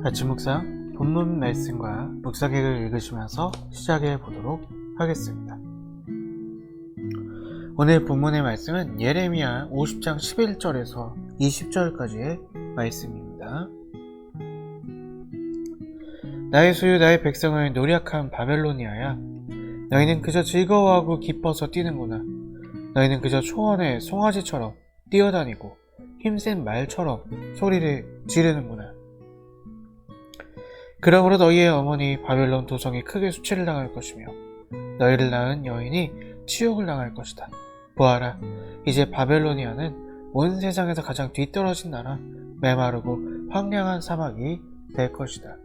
같이 묵상, 본문 말씀과 묵상객을 읽으시면서 시작해 보도록 하겠습니다. 오늘 본문의 말씀은 예레미야 50장 11절에서 20절까지의 말씀입니다. 나의 소유 나의 백성을 노력한 바벨로니아야, 너희는 그저 즐거워하고 기뻐서 뛰는구나. 너희는 그저 초원의 송아지처럼 뛰어다니고 힘센 말처럼 소리를 지르는구나. 그러므로 너희의 어머니 바벨론 도성이 크게 수치를 당할 것이며 너희를 낳은 여인이 치욕을 당할 것이다. 보아라, 이제 바벨로니아는 온 세상에서 가장 뒤떨어진 나라, 메마르고 황량한 사막이 될 것이다.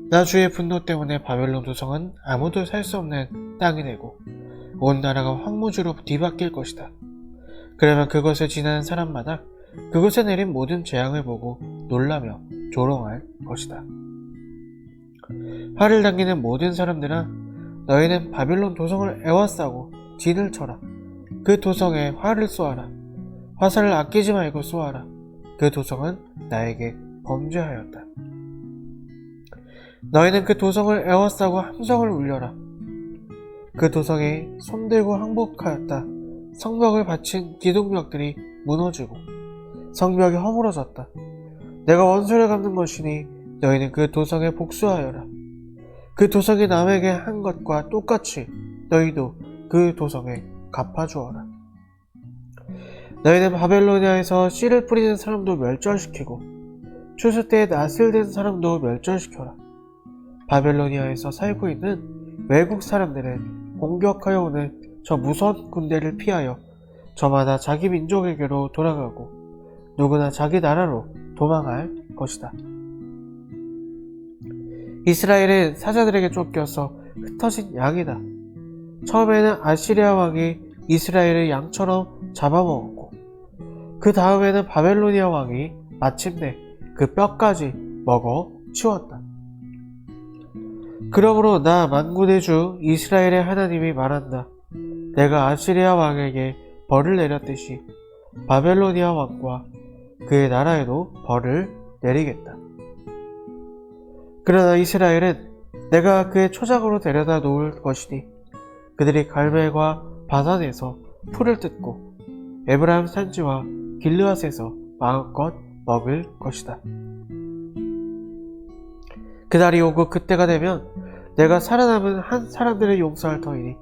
나 주의 분노 때문에 바벨론 도성은 아무도 살 수 없는 땅이 되고 온 나라가 황무지로 뒤바뀔 것이다. 그러면 그것을 지나는 사람마다 그곳에 내린 모든 재앙을 보고 놀라며 조롱할 것이다. 활을 당기는 모든 사람들아, 너희는 바벨론 도성을 애워싸고 진을 쳐라. 그 도성에 활을 쏘아라. 화살을 아끼지 말고 쏘아라. 그 도성은 나에게 범죄하였다. 너희는 그 도성을 애워싸고 함성을 울려라. 그 도성이 손들고 항복하였다. 성벽을 바친 기둥벽들이 무너지고 성벽이 허물어졌다. 내가 원수를 갚는 것이니 너희는 그 도성에 복수하여라. 그 도성이 남에게 한 것과 똑같이 너희도 그 도성에 갚아주어라. 너희는 바벨로니아에서 씨를 뿌리는 사람도 멸절시키고 추수 때에 낫을 댄 사람도 멸절시켜라. 바벨로니아에서 살고 있는 외국 사람들은 공격하여 오는 저 무서운 군대를 피하여 저마다 자기 민족에게로 돌아가고 누구나 자기 나라로 도망할 것이다. 이스라엘은 사자들에게 쫓겨서 흩어진 양이다. 처음에는 아시리아 왕이 이스라엘을 양처럼 잡아먹었고 그 다음에는 바벨로니아 왕이 마침내 그 뼈까지 먹어 치웠다. 그러므로 나 만군의 주 이스라엘의 하나님이 말한다. 내가 아시리아 왕에게 벌을 내렸듯이 바벨로니아 왕과 그의 나라에도 벌을 내리겠다. 그러나 이스라엘은 내가 그의 초장으로 데려다 놓을 것이니 그들이 갈멜과 바산에서 풀을 뜯고 에브라임 산지와 길르앗에서 마음껏 먹을 것이다. 그날이 오고 그때가 되면 내가 살아남은 한 사람들을 용서할 터이니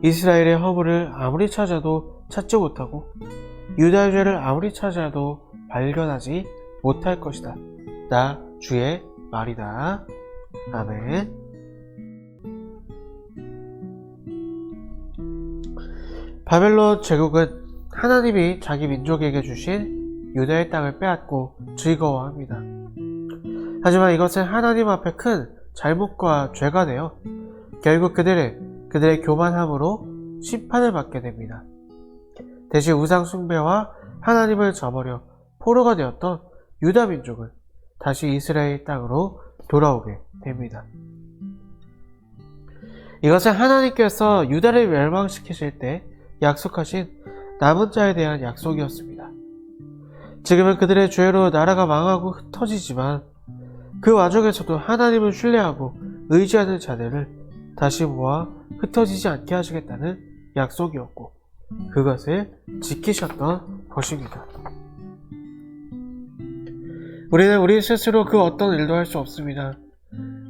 이스라엘의 허물을 아무리 찾아도 찾지 못하고 유다의 죄를 아무리 찾아도 발견하지 못할 것이다. 나 주의 말이다. 아멘. 바벨론 제국은 하나님이 자기 민족에게 주신 유다의 땅을 빼앗고 즐거워합니다. 하지만 이것은 하나님 앞에 큰 잘못과 죄가 되어 결국 그들의 교만함으로 심판을 받게 됩니다. 대신 우상 숭배와 하나님을 저버려 포로가 되었던 유다 민족은 다시 이스라엘 땅으로 돌아오게 됩니다. 이것은 하나님께서 유다를 멸망시키실 때 약속하신 남은 자에 대한 약속이었습니다. 지금은 그들의 죄로 나라가 망하고 흩어지지만 그 와중에서도 하나님을 신뢰하고 의지하는 자들을 다시 모아 흩어지지 않게 하시겠다는 약속이었고 그것을 지키셨던 것입니다. 우리는 우리 스스로 그 어떤 일도 할 수 없습니다.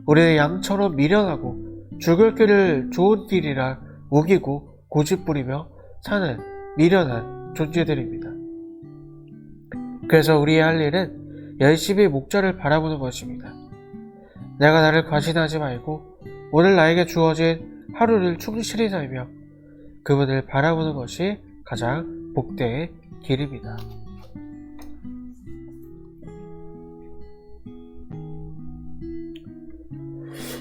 우리는 양처럼 미련하고 죽을 길을 좋은 길이라 우기고 고집부리며 사는 미련한 존재들입니다. 그래서 우리의 할 일은 열심히 목자를 바라보는 것입니다. 내가 나를 과신하지 말고 오늘 나에게 주어진 하루를 충실히 살며 그분을 바라보는 것이 가장 복되의 길입니다.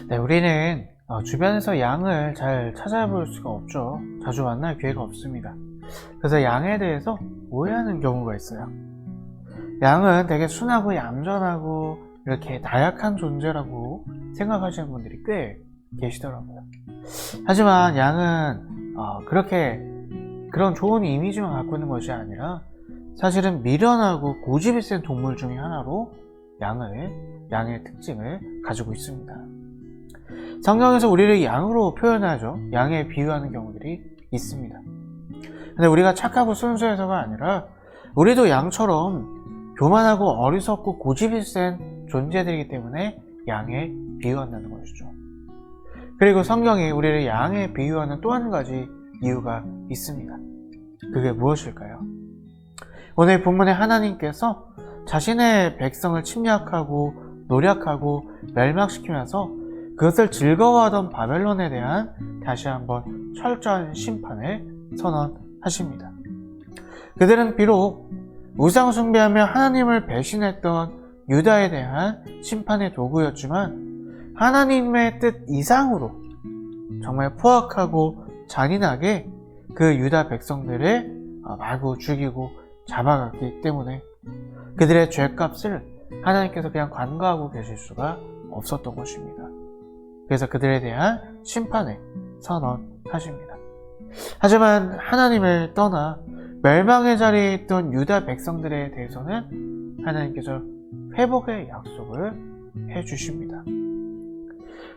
네, 우리는 주변에서 양을 잘 찾아볼 수가 없죠. 자주 만날 기회가 없습니다. 그래서 양에 대해서 오해하는 경우가 있어요. 양은 되게 순하고 얌전하고 이렇게 나약한 존재라고 생각하시는 분들이 꽤 계시더라고요. 하지만 양은 그렇게 그런 좋은 이미지만 갖고 있는 것이 아니라 사실은 미련하고 고집이 센 동물 중에 하나로 양의 특징을 가지고 있습니다. 성경에서 우리를 양으로 표현하죠. 양에 비유하는 경우들이 있습니다. 근데 우리가 착하고 순수해서가 아니라 우리도 양처럼 교만하고 어리석고 고집이 센 존재들이기 때문에 양에 비유한다는 것이죠. 그리고 성경이 우리를 양에 비유하는 또 한 가지 이유가 있습니다. 그게 무엇일까요? 오늘 본문에 하나님께서 자신의 백성을 침략하고 노략하고 멸망시키면서 그것을 즐거워하던 바벨론에 대한 다시 한번 철저한 심판을 선언하십니다. 그들은 비록 우상 숭배하며 하나님을 배신했던 유다에 대한 심판의 도구였지만 하나님의 뜻 이상으로 정말 포악하고 잔인하게 그 유다 백성들을 마구 죽이고 잡아갔기 때문에 그들의 죄값을 하나님께서 그냥 관가하고 계실 수가 없었던 것입니다. 그래서 그들에 대한 심판을 선언하십니다. 하지만 하나님을 떠나 멸망의 자리에 있던 유다 백성들에 대해서는 하나님께서 회복의 약속을 해주십니다.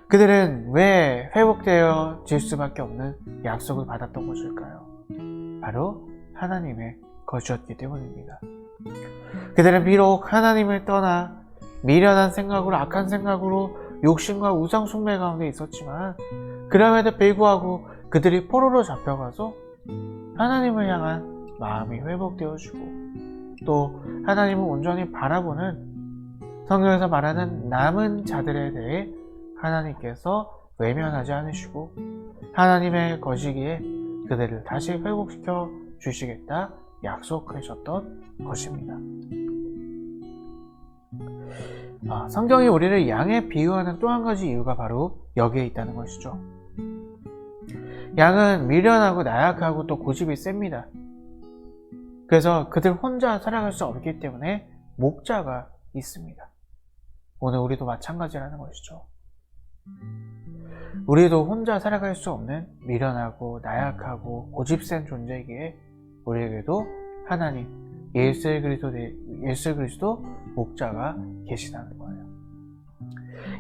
그들은 왜 회복되어질 수밖에 없는 약속을 받았던 것일까요? 바로 하나님의 것이었기 때문입니다. 그들은 비록 하나님을 떠나 미련한 생각으로 악한 생각으로 욕심과 우상 숭배 가운데 있었지만 그럼에도 불구하고 그들이 포로로 잡혀가서 하나님을 향한 마음이 회복되어지고 또 하나님을 온전히 바라보는 성경에서 말하는 남은 자들에 대해 하나님께서 외면하지 않으시고 하나님의 것이기에 그들을 다시 회복시켜 주시겠다 약속하셨던 것입니다. 성경이 우리를 양에 비유하는 또 한 가지 이유가 바로 여기에 있다는 것이죠. 양은 미련하고 나약하고 또 고집이 셉니다. 그래서 그들 혼자 살아갈 수 없기 때문에 목자가 있습니다. 오늘 우리도 마찬가지라는 것이죠. 우리도 혼자 살아갈 수 없는 미련하고 나약하고 고집센 존재이기에 우리에게도 하나님, 예수 그리스도 목자가 계시다는 거예요.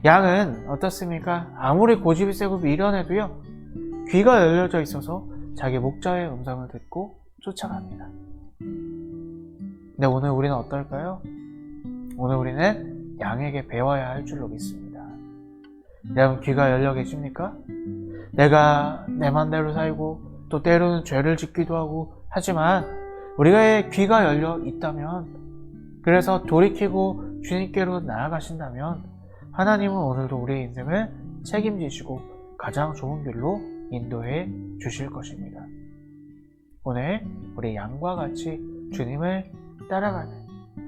양은 어떻습니까? 아무리 고집이 세고 미련해도요, 귀가 열려져 있어서 자기 목자의 음성을 듣고 쫓아갑니다. 근데 오늘 우리는 어떨까요? 오늘 우리는 양에게 배워야 할 줄로 믿습니다. 여러분 귀가 열려 계십니까? 내가 내 맘대로 살고 또 때로는 죄를 짓기도 하고 하지만 우리가 귀가 열려 있다면 그래서 돌이키고 주님께로 나아가신다면 하나님은 오늘도 우리의 인생을 책임지시고 가장 좋은 길로 인도해 주실 것입니다. 오늘 우리 양과 같이 주님을 따라가는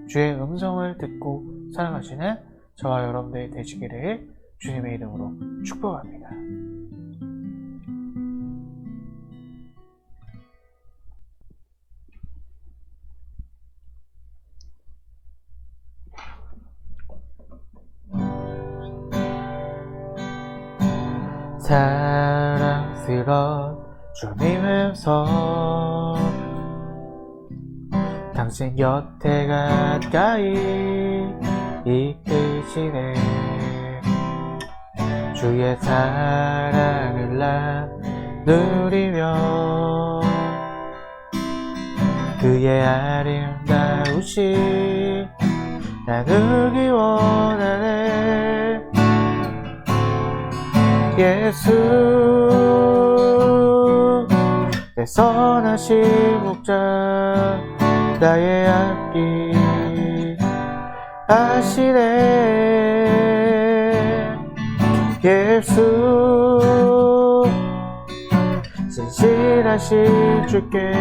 주의 음성을 듣고 살아가시는 저와 여러분들이 되시기를 주님의 이름으로 축복합니다. 사랑스러운 주님의 음성 당신 곁에 가까이 이끄시네 주의 사랑을 나누리며 그의 아름다우신 나누기 원하네 예수 내 선하신 목자 나의 앞길 하시네 예수 진실하신 주께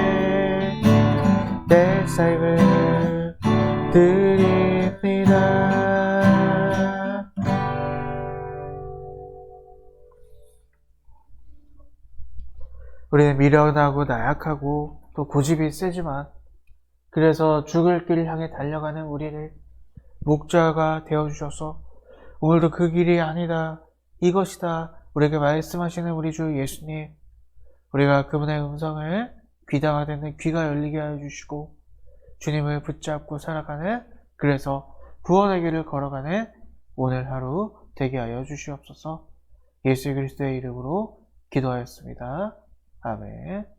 내 삶을 드립니다. 우리는 미련하고 나약하고 또 고집이 세지만 그래서 죽을 길을 향해 달려가는 우리를 목자가 되어주셔서 오늘도 그 길이 아니다 이것이다 우리에게 말씀하시는 우리 주 예수님 우리가 그분의 음성을 귀담아 듣는 귀가 열리게 하여 주시고 주님을 붙잡고 살아가는 그래서 구원의 길을 걸어가는 오늘 하루 되게 하여 주시옵소서. 예수 그리스도의 이름으로 기도하였습니다. 아멘.